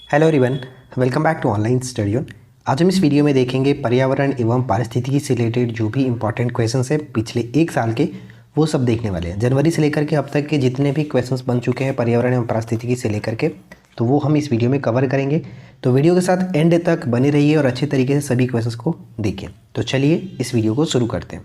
Hello everyone, welcome back to online study on. आज हम इस वीडियो में देखेंगे पर्यावरण एवं पारिस्थितिकी से रिलेटेड जो भी इंपॉर्टेंट क्वेश्चंस है पिछले एक साल के, वो सब देखने वाले हैं। जनवरी से लेकर के अब तक के जितने भी क्वेश्चंस बन चुके हैं पर्यावरण एवं पारिस्थितिकी से लेकर के, तो वो हम इस वीडियो में कवर करेंगे। तो वीडियो के साथ एंड तक बने रहिए और अच्छे तरीके से सभी क्वेश्चंस को देखिए। तो चलिए इस वीडियो को शुरू करते हैं।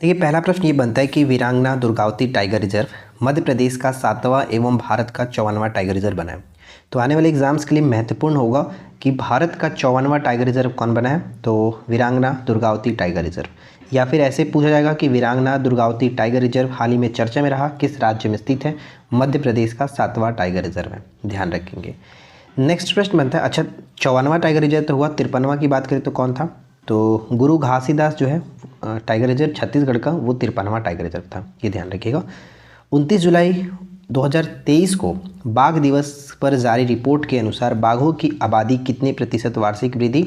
देखिए, पहला प्रश्न ये बनता है कि वीरांगना दुर्गावती टाइगर रिजर्व मध्य प्रदेश का 7वां एवं भारत का 54वां टाइगर रिजर्व बना है। तो आने वाले एग्जाम्स के लिए महत्वपूर्ण होगा कि भारत का 54वां टाइगर रिजर्व कौन बना है, तो वीरांगना दुर्गावती टाइगर रिजर्व। या फिर ऐसे पूछा जाएगा कि वीरांगना दुर्गावती टाइगर रिजर्व हाल ही में चर्चा में रहा, किस राज्य में स्थित है? मध्य प्रदेश का 7वां टाइगर रिजर्व है, ध्यान रखेंगे। नेक्स्ट प्रश्न बनता है, अच्छा 54वां टाइगर रिजर्व तो हुआ, 53वां की बात करें तो कौन था? तो गुरु घासीदास जो है टाइगर रिजर्व छत्तीसगढ़ का, वो 53वां टाइगर रिजर्व था, ये ध्यान रखिएगा। 29 जुलाई 2023 को बाघ दिवस पर जारी रिपोर्ट के अनुसार बाघों की आबादी कितने प्रतिशत वार्षिक वृद्धि?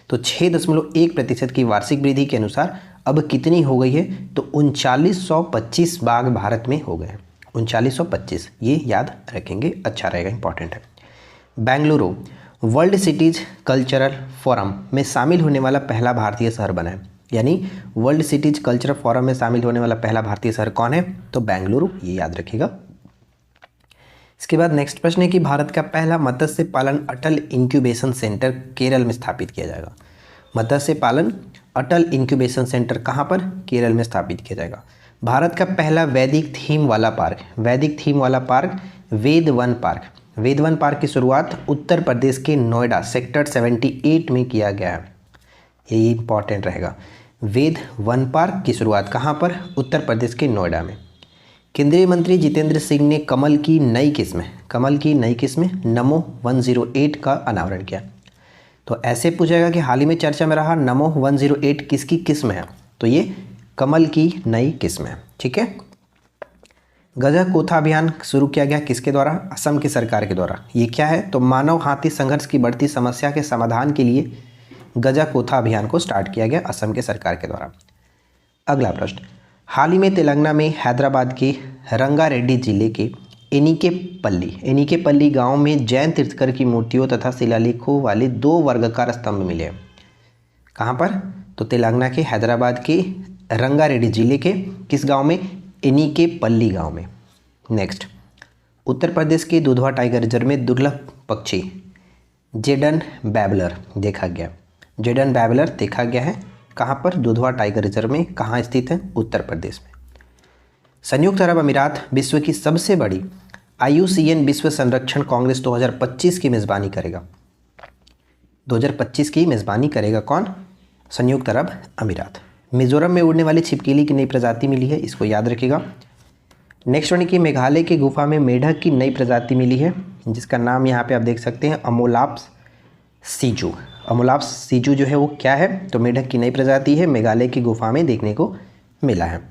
तो 6.1% की वार्षिक वृद्धि के अनुसार अब कितनी हो गई है? तो 3925 बाघ भारत में हो गए हैं। 3925, ये याद रखेंगे, अच्छा रहेगा, इंपॉर्टेंट है। Bengaluru world cities cultural forum में शामिल होने वाला पहला भारतीय शहर बना है। यानी वर्ल्ड सिटीज कल्चरल फोरम में शामिल होने वाला पहला भारतीय शहर कौन है? तो बेंगलुरु, ये याद रखिएगा। इसके बाद नेक्स्ट प्रश्न है कि भारत का पहला मत्स्य पालन अटल इंक्यूबेशन सेंटर केरल में स्थापित किया जाएगा। मत्स्य पालन अटल इंक्यूबेशन सेंटर कहाँ पर? केरल में स्थापित किया जाएगा। भारत का पहला वैदिक थीम वाला पार्क वेद वन पार्क। वेद वन पार्क की शुरुआत उत्तर प्रदेश के नोएडा सेक्टर 78 में किया गया है, ये इंपॉर्टेंट रहेगा। वेद वन पार्क की शुरुआत कहाँ पर? उत्तर प्रदेश के नोएडा में। केंद्रीय मंत्री जितेंद्र सिंह ने कमल की नई किस्म नमो 108 का अनावरण किया। तो ऐसे पूछेगा कि हाल ही में चर्चा में रहा नमो 108 किसकी किस्म है? तो ये कमल की नई किस्म है, ठीक है। गजाकोथा अभियान शुरू किया गया किसके द्वारा? असम की सरकार के द्वारा। ये क्या है? तो मानव हाथी संघर्ष की बढ़ती समस्या के समाधान के लिए गजाकोथा अभियान को स्टार्ट किया गया असम के सरकार के द्वारा। अगला प्रश्न, हाल ही में तेलंगाना में हैदराबाद के रंगारेड्डी जिले के एनिकेपल्ली गांव में जैन तीर्थंकर की मूर्तियों तथा शिलालेखों वाले 2 वर्गाकार स्तंभ मिले हैं। कहाँ पर? तो तेलंगाना के हैदराबाद के रंगारेड्डी जिले के किस गांव में? एनिकेपल्ली गांव में। नेक्स्ट, उत्तर प्रदेश के दुधवा टाइगर रिजर्व में दुर्लभ पक्षी जेडन बैबलर देखा गया है। कहाँ पर? दुधवा टाइगर रिजर्व में। कहाँ स्थित है? उत्तर प्रदेश में। संयुक्त अरब अमीरात विश्व की सबसे बड़ी IUCN विश्व संरक्षण कांग्रेस 2025 की मेज़बानी करेगा। 2025 की मेज़बानी करेगा कौन? संयुक्त अरब अमीरात। मिजोरम में उड़ने वाली छिपकली की नई प्रजाति मिली है, इसको याद रखिएगा। नेक्स्ट वन की मेघालय की गुफा में मेढक की नई प्रजाति मिली है, जिसका नाम यहाँ पे आप देख सकते हैं अमोलाप्स सीजू जो है वो क्या है? तो मेढक की नई प्रजाति है, मेघालय की गुफा में देखने को मिला है।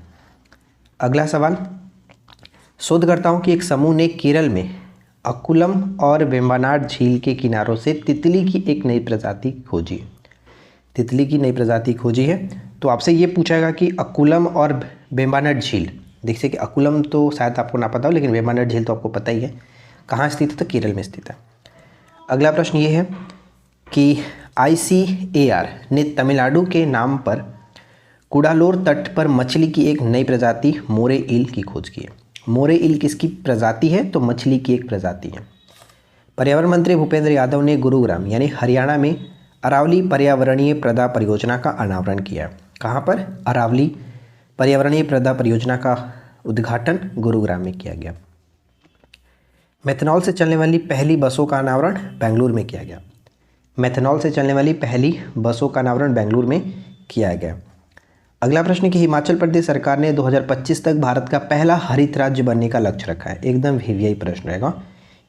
अगला सवाल, शोधकर्ताओं की एक समूह ने केरल में अकुलम और वेम्बनाड झील के किनारों से तितली की नई प्रजाति खोजी है। तो आपसे ये पूछेगा कि अकुलम और वेम्बनाड झील, देखिए कि अकुलम तो शायद आपको ना पता हो, लेकिन वेम्बनाड झील तो आपको पता ही है। कहाँ स्थित है? तो केरल में स्थित है। अगला प्रश्न ये है कि ICAR ने तमिलनाडु के नाम पर कुडालोर तट पर मछली की एक नई प्रजाति मोरे ईल की खोज की है। मोरे ईल किसकी प्रजाति है? तो मछली की एक प्रजाति है। पर्यावरण मंत्री भूपेंद्र यादव ने गुरुग्राम यानी हरियाणा में अरावली पर्यावरणीय प्रदा परियोजना का अनावरण किया। कहाँ पर? अरावली पर्यावरणीय प्रदा परियोजना का उद्घाटन गुरुग्राम में किया गया। मेथनॉल से चलने वाली पहली बसों का अनावरण बेंगलुरु में किया गया। अगला प्रश्न कि हिमाचल प्रदेश सरकार ने 2025 तक भारत का पहला हरित राज्य बनने का लक्ष्य रखा है। एकदम वीवीआई प्रश्न रहेगा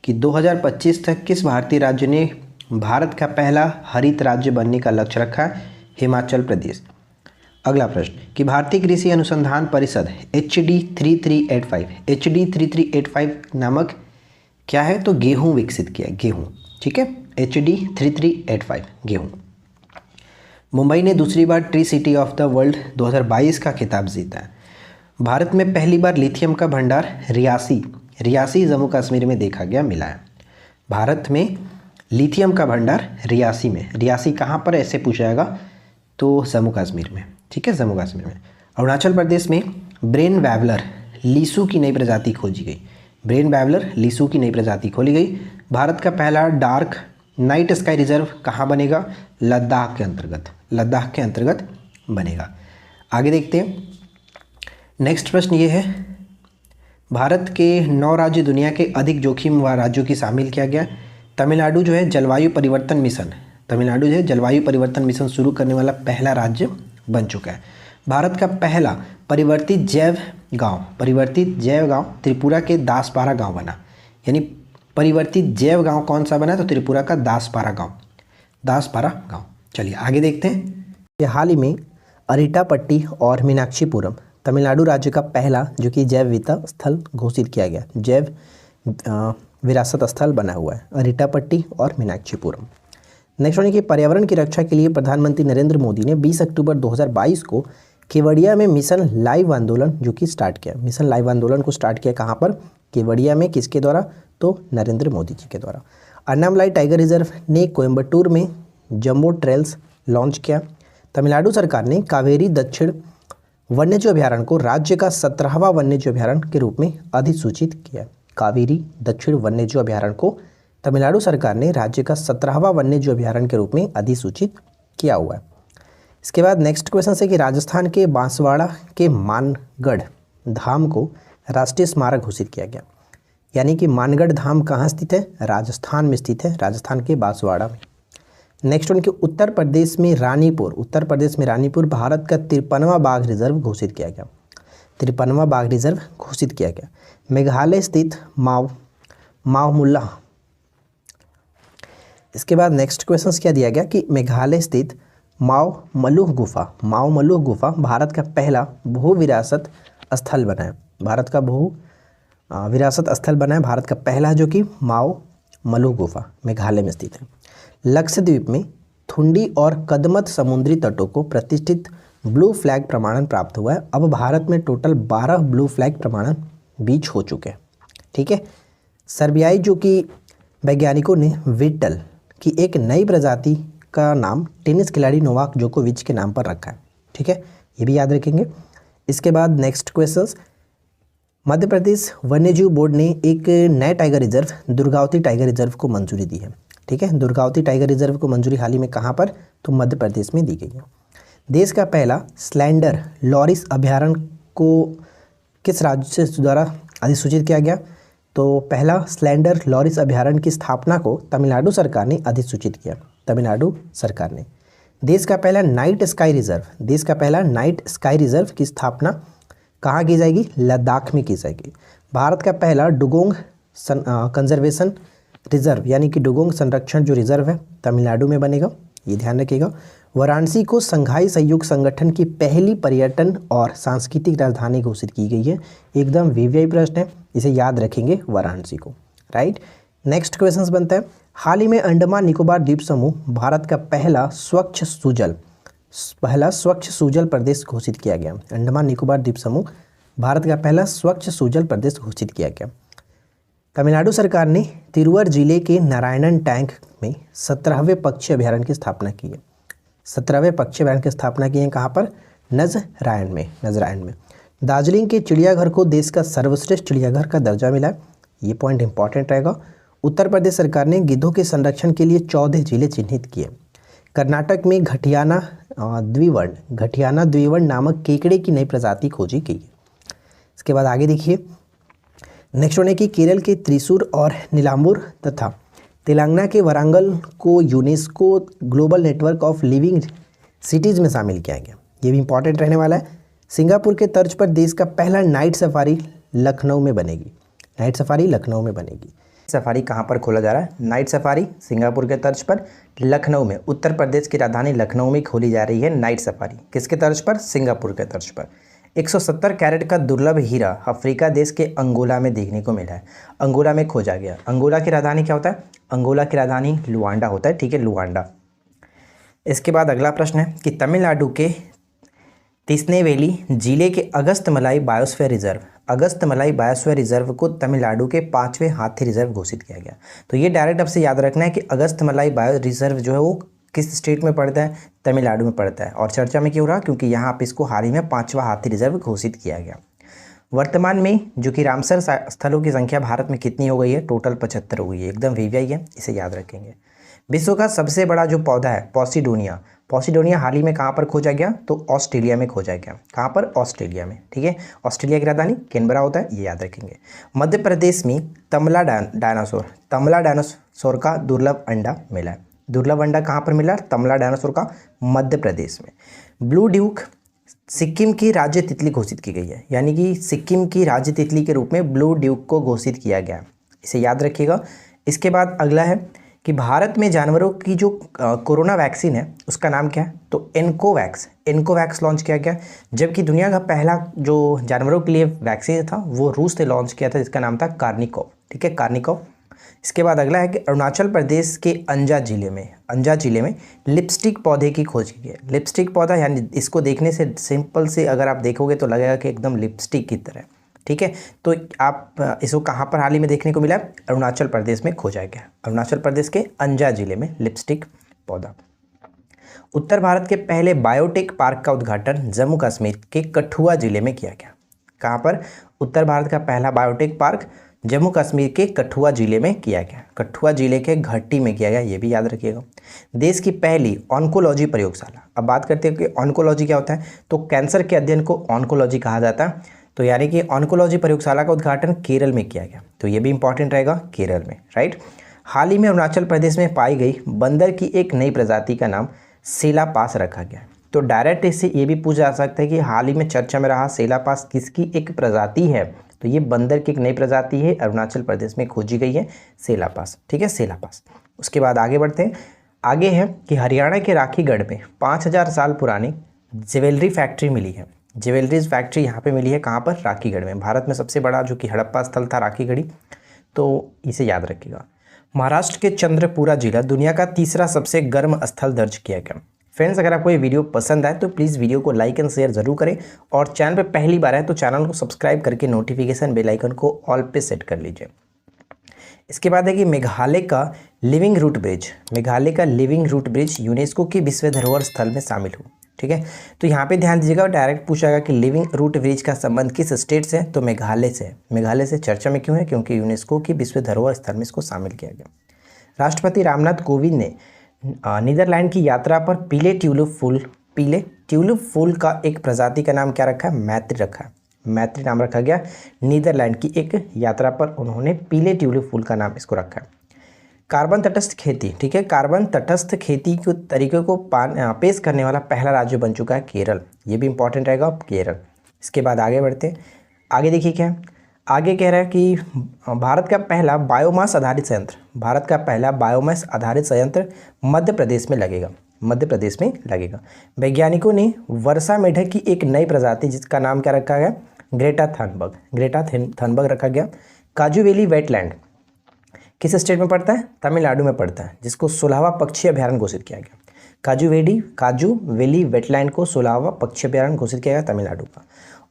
कि 2025 तक किस भारतीय राज्य ने भारत का पहला हरित राज्य बनने का लक्ष्य रखा है? हिमाचल प्रदेश। अगला प्रश्न कि भारतीय कृषि अनुसंधान परिषद HD 3385 नामक क्या है? तो गेहूं विकसित किया है, गेहूं, ठीक है। HD 3385 गेहूं। मुंबई ने दूसरी बार tree city of the world 2022 का खिताब जीता है। भारत में पहली बार लिथियम का भंडार रियासी जम्मू कश्मीर में देखा गया मिला है। भारत में लिथियम का भंडार रियासी में। रियासी कहाँ पर ऐसे पूछा जाएगा तो जम्मू कश्मीर में, ठीक है, जम्मू कश्मीर में। अरुणाचल प्रदेश में ब्रेन वैवलर लीसू की नई प्रजाति खोजी गई। ब्रेन वैवलर लीसू की नई प्रजाति खोली गई। भारत का पहला डार्क नाइट स्काई रिजर्व कहाँ बनेगा? लद्दाख के अंतर्गत, लद्दाख के अंतर्गत बनेगा। आगे देखते हैं। नेक्स्ट प्रश्न ये है, भारत के 9 राज्य दुनिया के अधिक जोखिम वाले राज्यों की शामिल किया गया। तमिलनाडु जो है जलवायु परिवर्तन मिशन, तमिलनाडु जो है जलवायु परिवर्तन मिशन शुरू करने वाला पहला राज्य बन चुका है। भारत का पहला परिवर्तित जैव गांव त्रिपुरा के दासपारा गांव बना। यानी परिवर्तित जैव गांव कौन सा बना? तो त्रिपुरा का दासपारा गांव। चलिए आगे देखते हैं। हाल ही में अरिटापट्टी और मीनाक्षीपुरम तमिलनाडु राज्य का पहला जो कि जैव विविधता स्थल घोषित किया गया, जैव विरासत स्थल बना हुआ है, अरिटापट्टी और मीनाक्षीपुरम। नेक्स्ट वन है कि पर्यावरण की रक्षा के लिए प्रधानमंत्री नरेंद्र मोदी ने 20 अक्टूबर 2022 को केवड़िया में मिशन लाइव आंदोलन जो कि स्टार्ट किया। मिशन लाइव आंदोलन को स्टार्ट किया कहाँ पर? केवड़िया में। किसके द्वारा? तो नरेंद्र मोदी जी के द्वारा। अन्नामलाई टाइगर रिजर्व ने कोयम्बटूर में जंबो ट्रेल्स लॉन्च किया। तमिलनाडु सरकार ने कावेरी दक्षिण वन्यजीव अभयारण्य को राज्य का 17वां वन्यजीव अभयारण्य के रूप में अधिसूचित किया। कावेरी दक्षिण वन्यजीव अभयारण्य को तमिलनाडु सरकार ने राज्य का 17वां वन्यजीव अभयारण्य के रूप में अधिसूचित किया हुआ है। इसके बाद नेक्स्ट क्वेश्चन है कि राजस्थान के बांसवाड़ा के मानगढ़ धाम को राष्ट्रीय स्मारक घोषित किया गया। यानी कि मानगढ़ धाम कहाँ स्थित है? राजस्थान में स्थित है, राजस्थान के बांसवाड़ा में। नेक्स्ट वन कि उत्तर प्रदेश में रानीपुर भारत का 53वां बाघ रिजर्व घोषित किया गया। 53वां बाघ रिजर्व घोषित किया गया। मेघालय स्थित मावमुल्ला। इसके बाद नेक्स्ट क्वेश्चन क्या दिया गया कि मेघालय स्थित मावमलुह गुफा भारत का पहला भू विरासत स्थल बना है। भारत का पहला जो कि मावमलुह गुफा मेघालय में स्थित है। लक्षद्वीप में थुंडी और कदमत समुद्री तटों को प्रतिष्ठित ब्लू फ्लैग प्रमाणन प्राप्त हुआ है। अब भारत में टोटल 12 ब्लू फ्लैग प्रमाणन बीच हो चुके हैं, ठीक है। सर्बियाई जो कि वैज्ञानिकों ने विटल की एक नई प्रजाति का नाम टेनिस खिलाड़ी नोवाक जोकोविच के नाम पर रखा है, ठीक है, ये भी याद रखेंगे। इसके बाद नेक्स्ट क्वेश्चंस, मध्य प्रदेश वन्यजीव बोर्ड ने एक नए tiger reserve Durgavati tiger reserve को मंजूरी दी है, ठीक है। दुर्गावती टाइगर रिजर्व को मंजूरी हाल ही में कहाँ पर? तो मध्य प्रदेश में दी गई है। देश का पहला स्लैंडर लॉरिस अभयारण्य को किस राज्य से द्वारा अधिसूचित किया गया? तो पहला स्लैंडर लॉरिस अभयारण्य की स्थापना को तमिलनाडु सरकार ने अधिसूचित किया, तमिलनाडु सरकार ने। देश का पहला नाइट स्काई रिजर्व की स्थापना कहाँ की जाएगी? लद्दाख में की जाएगी। भारत का पहला डुगोंग कंजर्वेशन रिजर्व यानी कि डुगोंग संरक्षण जो रिजर्व है तमिलनाडु में बनेगा, ये ध्यान रखिएगा। वाराणसी को संघाई सहयोग संगठन की पहली पर्यटन और सांस्कृतिक राजधानी घोषित की गई है। एकदम वीवीआई प्रश्न है, इसे याद रखेंगे वाराणसी को, राइट। नेक्स्ट क्वेश्चन बनता है, हाल ही में अंडमान निकोबार द्वीप समूह भारत का पहला स्वच्छ सुजल प्रदेश घोषित किया गया। अंडमान निकोबार द्वीप समूह भारत का पहला स्वच्छ सुजल प्रदेश घोषित किया गया। तमिलनाडु सरकार ने तिरुवर जिले के नारायणन टैंक में 17वें पक्षी अभयारण्य की स्थापना की है। 17वें पक्षी अभयारण्य की स्थापना की है कहाँ पर? नजरायण में। दार्जिलिंग के चिड़ियाघर को देश का सर्वश्रेष्ठ चिड़ियाघर का दर्जा मिला है, ये पॉइंट इंपॉर्टेंट रहेगा। उत्तर प्रदेश सरकार ने गिद्धों के संरक्षण के लिए 14 जिले चिन्हित किए। कर्नाटक में घटियाना द्विवर्ण नामक केकड़े की नई प्रजाति खोजी गई है। इसके बाद आगे देखिए, नेक्स्ट वन है कि केरल के त्रिशूर और नीलांबूर तथा तेलंगाना के वारंगल को UNESCO global network of living cities में शामिल किया गया, ये भी इंपॉर्टेंट रहने वाला है। सिंगापुर के तर्ज पर देश का पहला नाइट सफारी लखनऊ में बनेगी। सफारी कहाँ पर खोला जा रहा है? नाइट सफारी सिंगापुर के तर्ज पर लखनऊ में, उत्तर प्रदेश की राजधानी लखनऊ में खोली जा रही है नाइट सफारी। किसके तर्ज पर? सिंगापुर के तर्ज पर। 170 कैरेट का दुर्लभ हीरा अफ्रीका देश के अंगोला में देखने को मिला है। अंगोला में खोजा गया। अंगोला की राजधानी क्या होता है? अंगोला की राजधानी लुआंडा होता है, ठीक है, लुआंडा। इसके बाद अगला प्रश्न है कि तमिलनाडु के तिस्नेवेली जिले के Agasthyamalai biosphere reserve, Agasthyamalai biosphere reserve को तमिलनाडु के 5वें हाथी रिजर्व घोषित किया गया। तो ये डायरेक्ट आपसे याद रखना है कि अगस्तमलाई बायो रिजर्व जो है वो किस स्टेट में पड़ता है, तमिलनाडु में पड़ता है। और चर्चा में क्यों रहा, क्योंकि यहाँ पे इसको हाल ही में 5वां हाथी रिजर्व घोषित किया गया। वर्तमान में जो कि रामसर स्थलों की संख्या भारत में कितनी हो गई है, टोटल 75 हो गई है। एकदम वीवीआई है, इसे याद रखेंगे। विश्व का सबसे बड़ा जो पौधा है पॉसिडोनिया, पॉसिडोनिया हाल ही में कहाँ पर खोजा गया, तो ऑस्ट्रेलिया में खोजा गया। कहाँ पर, ऑस्ट्रेलिया में। ठीक है, ऑस्ट्रेलिया की राजधानी कैनबरा होता है, ये याद रखेंगे। मध्य प्रदेश में तमला डायनासोर का दुर्लभ अंडा मिला है। दुर्लभ अंडा कहाँ पर मिला, तमला डायनासोर का मध्य प्रदेश में। ब्लू ड्यूक सिक्किम की राज्य तितली घोषित की गई है, यानी कि सिक्किम की राज्य तितली के रूप में ब्लू ड्यूक को घोषित किया गया, इसे याद रखिएगा। इसके बाद अगला है कि भारत में जानवरों की जो कोरोना वैक्सीन है उसका नाम क्या है, तो एनकोवैक्स लॉन्च किया गया। जबकि दुनिया का पहला जो जानवरों के लिए वैक्सीन था वो रूस से लॉन्च किया था, जिसका नाम था कार्निकोव। ठीक है, कार्निकोव। इसके बाद अगला है कि अरुणाचल प्रदेश के अंजा जिले में लिपस्टिक पौधे की खोज की है। लिपस्टिक पौधा यानी इसको देखने से सिंपल से अगर आप देखोगे तो लगेगा कि एकदम लिपस्टिक की तरह। ठीक है, तो आप इसको कहाँ पर हाल ही में देखने को मिला, अरुणाचल प्रदेश में खोजा गया। अरुणाचल प्रदेश के अंजा जिले में लिपस्टिक पौधा। उत्तर भारत के पहले बायोटेक पार्क का उद्घाटन जम्मू कश्मीर के कठुआ जिले में किया गया। कहाँ पर, उत्तर भारत का पहला बायोटेक पार्क जम्मू कश्मीर के कठुआ जिले में किया गया। कठुआ जिले के घट्टी में किया गया, ये भी याद रखिएगा। देश की पहली ऑन्कोलॉजी प्रयोगशाला। अब बात करते हैं कि ऑन्कोलॉजी क्या होता है, तो कैंसर के अध्ययन को ऑन्कोलॉजी कहा जाता है। तो यानी कि ऑन्कोलॉजी प्रयोगशाला का उद्घाटन केरल में किया गया, तो ये भी इंपॉर्टेंट रहेगा, केरल में। राइट। हाल ही में अरुणाचल प्रदेश में पाई गई बंदर की एक नई प्रजाति का नाम सेलापास रखा गया। तो डायरेक्ट इससे ये भी पूछा जा सकता है कि हाल ही में चर्चा में रहा सेलापास किसकी एक प्रजाति है, तो ये बंदर की एक नई प्रजाति है, अरुणाचल प्रदेश में खोजी गई है, सेलापास। ठीक है, सेलापास। उसके बाद आगे बढ़ते हैं। आगे है कि हरियाणा के राखीगढ़ में 5000 साल पुरानी ज्वेलरी फैक्ट्री मिली है। ज्वेलरीज फैक्ट्री यहाँ पे मिली है, कहाँ पर, राखीगढ़ में। भारत में सबसे बड़ा जो कि हड़प्पा स्थल था राखीगढ़ी, तो इसे याद रखिएगा। महाराष्ट्र के चंद्रपुरा जिला दुनिया का तीसरा सबसे गर्म स्थल दर्ज किया गया। फ्रेंड्स, अगर आपको ये वीडियो पसंद आए तो प्लीज़ वीडियो को लाइक एंड शेयर ज़रूर करें, और चैनल पे पहली बार है तो चैनल को सब्सक्राइब करके नोटिफिकेशन बेल आइकन को ऑल पे सेट कर लीजिए। इसके बाद है कि मेघालय का लिविंग रूट ब्रिज यूनेस्को की विश्व धरोहर स्थल में शामिल हो। ठीक है, तो यहाँ पे ध्यान दीजिएगा, डायरेक्ट पूछा गया कि लिविंग रूट ब्रिज का संबंध किस स्टेट से है, तो मेघालय से है। मेघालय से चर्चा में क्यों है, क्योंकि यूनेस्को की विश्व धरोहर स्थल में इसको शामिल किया गया। राष्ट्रपति रामनाथ कोविंद ने नीदरलैंड की यात्रा पर पीले ट्यूलिप फूल का एक प्रजाति का नाम क्या रखा है, मैत्री रखा है। मैत्री नाम रखा गया। नीदरलैंड की एक यात्रा पर उन्होंने पीले ट्यूलिप फूल का नाम इसको रखा है। कार्बन तटस्थ खेती। ठीक है, कार्बन तटस्थ खेती के तरीके को पेश करने वाला पहला राज्य बन चुका है केरल, ये भी इंपॉर्टेंट रहेगा, केरल। इसके बाद आगे बढ़ते हैं। आगे देखिए क्या है, आगे कह रहा है कि भारत का पहला बायोमास आधारित संयंत्र मध्य प्रदेश में लगेगा। वैज्ञानिकों ने वर्षा मेढक की एक नई प्रजाति जिसका नाम क्या रखा गया, ग्रेटा थनबर्ग रखा गया। काजू वैली वेटलैंड किस स्टेट में पड़ता है, तमिलनाडु में पड़ता है, जिसको 16वां पक्षी अभ्यारण्य घोषित किया गया। काजू वैली वेटलैंड को 16वां पक्षी अभ्यारण्य घोषित किया गया तमिलनाडु का।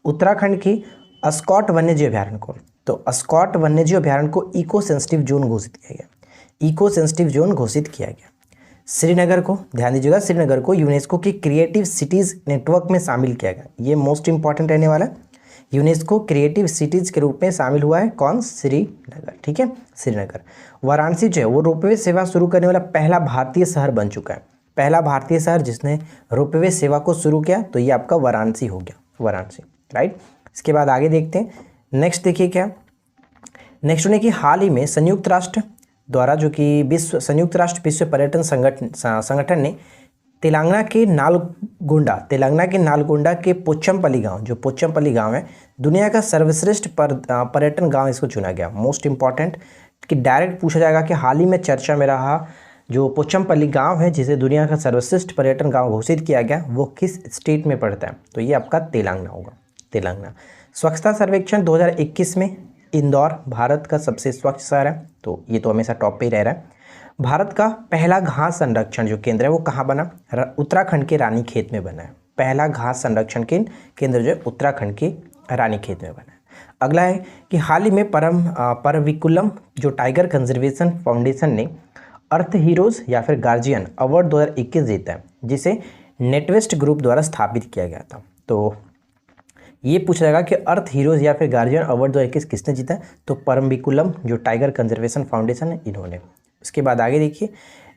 उत्तराखंड की अस्कॉट वन्यजीव अभ्यारण्य को, तो अस्कॉट वन्यजीव अभ्यारण्य को इको सेंसिटिव जोन घोषित किया गया। श्रीनगर को, ध्यान दीजिएगा, श्रीनगर को यूनेस्को की क्रिएटिव सिटीज़ नेटवर्क में शामिल किया गया। ये मोस्ट इंपॉर्टेंट रहने वाला है, यूनेस्को क्रिएटिव सिटीज़ के रूप में शामिल हुआ है कौन, श्रीनगर। ठीक है, श्रीनगर। वाराणसी जो है वो रोपवे सेवा शुरू करने वाला पहला भारतीय शहर बन चुका है। पहला भारतीय शहर जिसने रोपवे सेवा को शुरू किया, तो ये आपका वाराणसी हो गया, वाराणसी। राइट। इसके बाद आगे देखते हैं। नेक्स्ट देखिए क्या, नेक्स्ट होने की हाल ही में संयुक्त राष्ट्र द्वारा जो कि संयुक्त राष्ट्र विश्व पर्यटन संगठन ने तेलंगाना के नालगोंडा के पोचमपल्ली गांव, जो पोचमपल्ली गांव है, दुनिया का सर्वश्रेष्ठ पर्यटन गांव इसको चुना गया। मोस्ट इंपॉर्टेंट कि डायरेक्ट पूछा जाएगा कि हाल ही में चर्चा में रहा जो पोचमपल्ली गांव है जिसे दुनिया का सर्वश्रेष्ठ पर्यटन गांव घोषित किया गया, वो किस स्टेट में पड़ता है, तो ये आपका तेलंगाना होगा, तेलंगाना। स्वच्छता सर्वेक्षण 2021 में इंदौर भारत का सबसे स्वच्छ शहर है, तो ये तो हमेशा टॉप पे ही रह रहा है। भारत का पहला घास संरक्षण जो केंद्र है वो कहाँ बना, उत्तराखंड के रानीखेत में बना है। पहला घास संरक्षण केंद्र जो है उत्तराखंड के रानीखेत में बना है। अगला है कि हाल ही में परविकुलम जो टाइगर कंजर्वेशन फाउंडेशन ने अर्थ हीरोज या फिर गार्जियन अवार्ड 2021 जीता है, जिसे नेटवेस्ट ग्रुप द्वारा स्थापित किया गया था। तो ये पूछा जाएगा कि अर्थ हीरोज या फिर गार्जियन अवार्ड 2021 किसने जीता है, तो परम्बिकुलम जो टाइगर कंजर्वेशन फाउंडेशन है इन्होंने। उसके बाद आगे देखिए,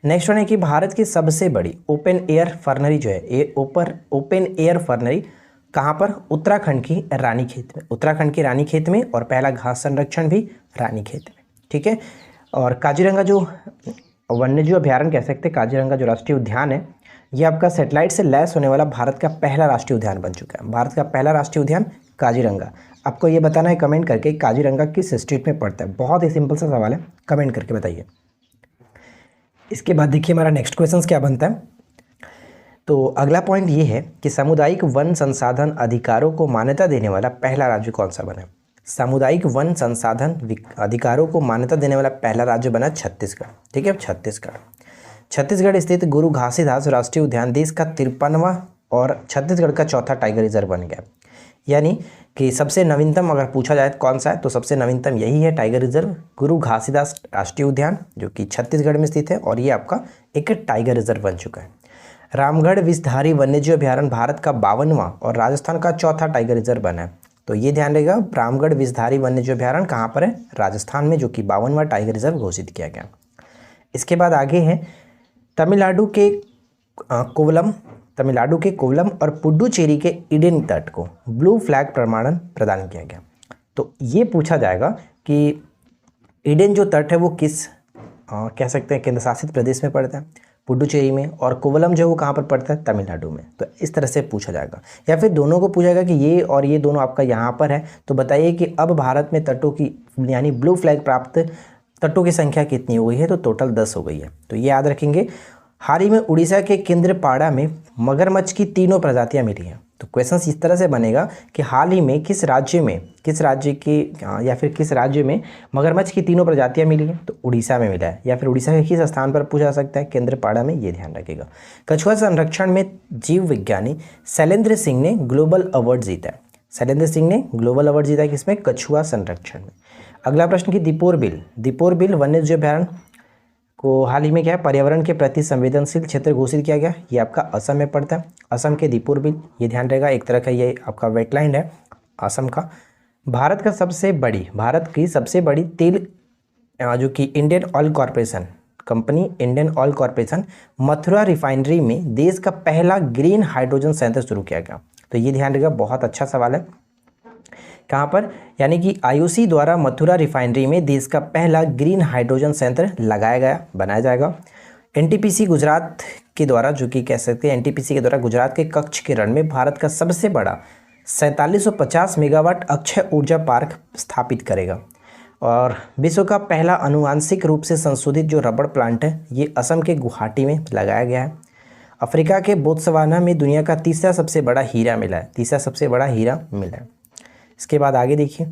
नेक्स्ट वन है कि भारत की सबसे बड़ी ओपन एयर फर्नरी जो है ये ओपन एयर फर्नरी कहाँ पर, उत्तराखंड की रानीखेत में, उत्तराखंड के रानीखेत में, और पहला घास संरक्षण भी रानीखेत में। ठीक है, और काजीरंगा जो वन्यजीव अभ्यारण्य कह सकते हैं, काजीरंगा जो राष्ट्रीय उद्यान है, ये आपका सैटेलाइट से लैस होने वाला भारत का पहला राष्ट्रीय उद्यान बन चुका है। भारत का पहला राष्ट्रीय उद्यान काजीरंगा। आपको ये बताना है कमेंट करके काजीरंगा किस स्टेट में पड़ता है। बहुत ही सिंपल सा सवाल है, कमेंट करके बताइए। इसके बाद देखिए हमारा नेक्स्ट क्वेश्चन क्या बनता है। तो अगला पॉइंट ये है कि सामुदायिक वन संसाधन अधिकारों को मान्यता देने वाला पहला राज्य कौन सा बना। सामुदायिक वन संसाधन अधिकारों को मान्यता देने वाला पहला राज्य बना छत्तीसगढ़। ठीक है, छत्तीसगढ़ स्थित गुरु घासीदास राष्ट्रीय उद्यान देश का 53वां और छत्तीसगढ़ का चौथा टाइगर रिजर्व बन गया। यानी कि सबसे नवीनतम अगर पूछा जाए कौन सा है, तो सबसे नवीनतम यही है टाइगर रिजर्व गुरु घासीदास राष्ट्रीय उद्यान, जो कि छत्तीसगढ़ में स्थित है, और ये आपका एक टाइगर रिजर्व बन चुका है। रामगढ़ विषधारी वन्यजीव अभ्यारण्य भारत का 52वां और राजस्थान का चौथा टाइगर रिजर्व बना है। तो ये ध्यान रहेगा, रामगढ़ विषधारी वन्यजीव अभ्यारण्य कहाँ पर है, राजस्थान में, जो कि 52वां टाइगर रिजर्व घोषित किया गया। इसके बाद आगे है तमिलनाडु के कोवलम और पुडुचेरी के ईडन तट को ब्लू फ्लैग प्रमाणन प्रदान किया गया। तो ये पूछा जाएगा कि ईडन जो तट है वो किस कह सकते हैं केंद्र शासित प्रदेश में पड़ता है, पुडुचेरी में, और कोवलम जो है वो कहाँ पर पड़ता है, तमिलनाडु में। तो इस तरह से पूछा जाएगा, या फिर दोनों को पूछा जाएगा कि ये और ये दोनों आपका यहाँ पर है। तो बताइए कि अब भारत में तटों की यानी ब्लू फ्लैग प्राप्त तटों की संख्या कितनी हो गई है, तो टोटल 10 हो गई है। तो ये याद रखेंगे। हाल ही में उड़ीसा के केंद्रपाड़ा में मगरमच्छ की 3 प्रजातियां मिली हैं। तो क्वेश्चन इस तरह से बनेगा कि हाल ही में किस राज्य में मगरमच्छ की 3 प्रजातियां मिली हैं, तो उड़ीसा में मिला है। या फिर उड़ीसा के किस स्थान पर पूछा जा सकता है, केंद्रपाड़ा में, ये ध्यान रखिएगा। कछुआ संरक्षण में जीव विज्ञानी शैलेंद्र सिंह ने ग्लोबल अवार्ड जीता है। शैलेंद्र सिंह ने ग्लोबल अवार्ड जीता है किसमें, कछुआ संरक्षण में। अगला प्रश्न की दीपोर बिल वन्यजीव अभ्यारण्य को हाल ही में क्या है, पर्यावरण के प्रति संवेदनशील क्षेत्र घोषित किया गया। ये आपका असम में पड़ता है, असम के दीपोर बिल, ये ध्यान रहेगा। एक तरह का ये आपका वेटलैंड है असम का। भारत की सबसे बड़ी तेल जो कि Indian oil corporation Mathura refinery में देश का पहला ग्रीन हाइड्रोजन संयंत्र शुरू किया गया। तो ये ध्यान रहेगा, बहुत अच्छा सवाल है। कहाँ पर, यानी कि आईओसी द्वारा मथुरा रिफाइनरी में देश का पहला ग्रीन हाइड्रोजन संयंत्र बनाया जाएगा। एनटीपीसी गुजरात के द्वारा, जो कि कह सकते हैं एनटीपीसी के द्वारा गुजरात के कच्छ के रण में भारत का सबसे बड़ा 4750 मेगावाट अक्षय ऊर्जा पार्क स्थापित करेगा। और विश्व का पहला आनुवांशिक रूप से संशोधित जो रबड़ प्लांट है, ये असम के गुवाहाटी में लगाया गया है। अफ्रीका के बोत्सवाना में दुनिया का तीसरा सबसे बड़ा हीरा मिला है। इसके बाद आगे देखिए,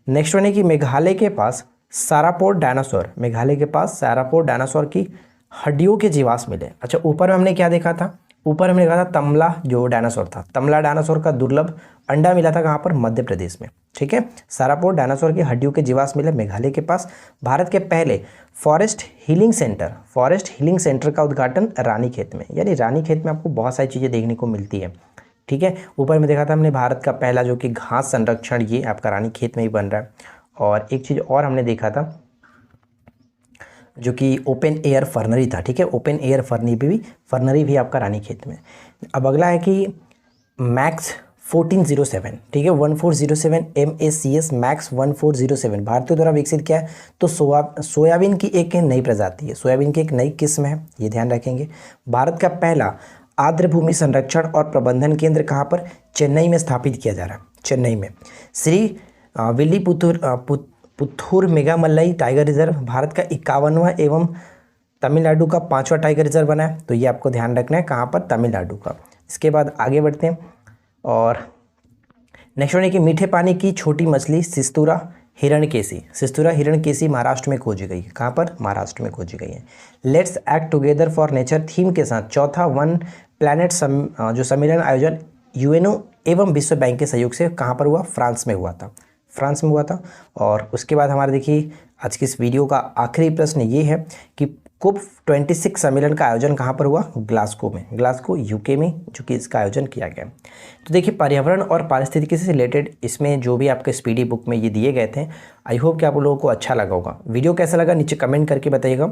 नेक्स्ट वन है कि मेघालय के पास सारापोड डायनासोर की हड्डियों के जीवाश्म मिले। अच्छा, ऊपर में हमने क्या देखा था, तमला जो डायनासोर था, तमला डायनासोर का दुर्लभ अंडा मिला था कहाँ पर, मध्य प्रदेश में। ठीक है, सारापोड डायनासोर की हड्डियों के जीवाश्म मिले मेघालय के पास। भारत के पहले फॉरेस्ट हीलिंग सेंटर का उद्घाटन रानीखेत में, यानी रानीखेत में आपको बहुत सारी चीज़ें देखने को मिलती है। ठीक है, ऊपर में देखा था हमने भारत का पहला जो कि घास संरक्षण, ये आपका रानीखेत में ही बन रहा है। और एक चीज़ और हमने देखा था जो कि ओपन एयर फर्नरी था। ठीक है, ओपन एयर फर्नरी भी आपका रानीखेत में। अब अगला है कि मैक्स 1407, ठीक है, 1407 MACS मैक्स 1407 भारतीयों द्वारा विकसित किया है। तो सोयाबीन की एक नई प्रजाति है, सोयाबीन की एक नई किस्म है, ये ध्यान रखेंगे। भारत का पहला आर्द्र भूमि संरक्षण और प्रबंधन केंद्र कहाँ पर, चेन्नई में स्थापित किया जा रहा है। चेन्नई में श्री विल्लीपुत्तूर मेघामलई टाइगर रिजर्व भारत का 51वां एवं तमिलनाडु का 5वां टाइगर रिजर्व बना है। तो ये आपको ध्यान रखना है, कहाँ पर, तमिलनाडु का। इसके बाद आगे बढ़ते हैं, और नेक्स्ट वन है कि मीठे पानी की छोटी मछली सिस्तूरा हिरणकेसी महाराष्ट्र में खोजी गई है। कहाँ पर, महाराष्ट्र में खोजी गई है। Let's act together for nature theme के साथ चौथा वन प्लैनेट जो सम्मेलन आयोजन यूएनओ एवं विश्व बैंक के सहयोग से कहाँ पर हुआ, फ्रांस में हुआ था, फ्रांस में हुआ था। और उसके बाद हमारे देखिए आज की इस वीडियो का आखिरी प्रश्न ये है कि कोप 26 सम्मेलन का आयोजन कहाँ पर हुआ, ग्लासगो में, ग्लासगो यूके में, जो कि इसका आयोजन किया गया। तो देखिए पर्यावरण और पारिस्थितिकी से रिलेटेड इसमें जो भी आपके स्पीडी बुक में ये दिए गए थे, आई होप कि आप लोगों को अच्छा लगा होगा। वीडियो कैसा लगा नीचे कमेंट करके बताइएगा।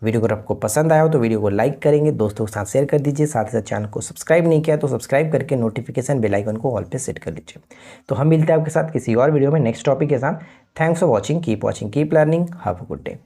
वीडियो अगर आपको पसंद आया हो तो वीडियो को लाइक करेंगे, दोस्तों के साथ शेयर कर दीजिए, साथ ही साथ चैनल को सब्सक्राइब नहीं किया तो सब्सक्राइब करके नोटिफिकेशन बेल आइकन को ऑल पे सेट कर लीजिए। तो हम मिलते हैं आपके साथ किसी और वीडियो में नेक्स्ट टॉपिक के साथ। Thanks for watching, keep learning, have a good day.